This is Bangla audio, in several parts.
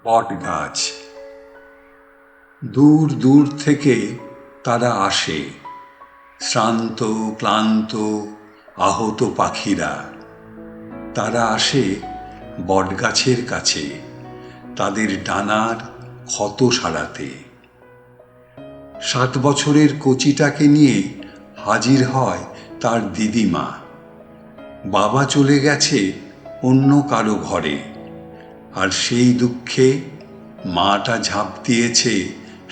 বট গাছ। দূর দূর থেকে তারা আসে, শ্রান্ত ক্লান্ত আহত পাখিরা। তারা আসে বটগাছের কাছে তাদের ডানার ক্ষত সারাতে। 7 বছরের কচিটাকে নিয়ে হাজির হয় তার দিদিমা। বাবা চলে গেছে অন্য কারো ঘরে, আর সেই দুঃখে মাটা ঝাঁপ দিয়েছে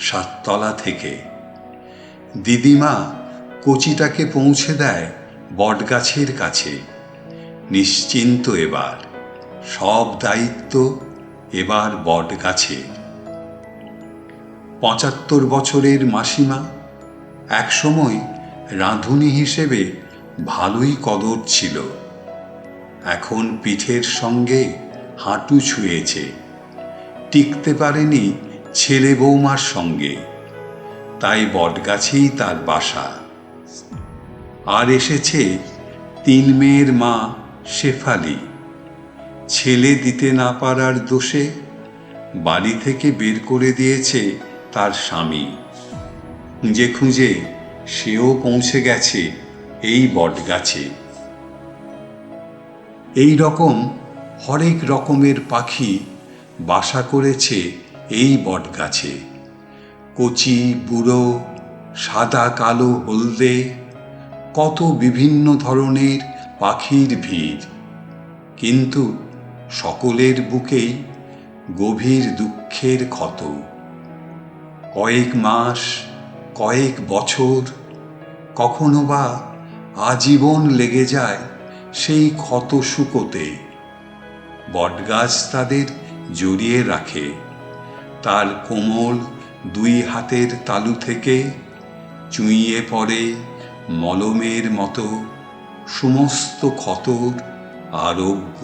7 তলা থেকে। দিদিমা কচিটাকে পৌঁছে দেয় বটগাছের কাছে। নিশ্চিন্ত এবার, সব দায়িত্ব এবার বটগাছের। 75 বছরের মাসিমা একসময় রাঁধুনি হিসেবে ভালোই কদর ছিল। এখন পিঠের সঙ্গে হাঁটু ছুঁয়েছে, টিকতে পারেনি ছেলে বৌমার সঙ্গে, তাই বটগাছেই তার বাসা। আর এসেছে 3 মেয়ের মা শেফালি। ছেলে দিতে না পারার দোষে বাড়ি থেকে বের করে দিয়েছে তার স্বামী। খুঁজে খুঁজে সেও পৌঁছে গেছে এই বটগাছে। এই রকম হরেক রকমের পাখি বাসা করেছে এই বটগাছে। কচি বুড়ো, সাদা কালো হলদে, কত বিভিন্ন ধরনের পাখির ভিড়। কিন্তু সকলের বুকেই গভীর দুঃখের ক্ষত। কয়েক মাস, কয়েক বছর, কখনো বা আজীবন লেগে যায় সেই ক্ষত শুকোতে। বটগাছ তাদের জড়িয়ে রাখে তার কোমল 2 হাতের তালু থেকে। চুইয়ে পড়ে মলমের মতো সমস্ত ক্ষতর আরোগ্য।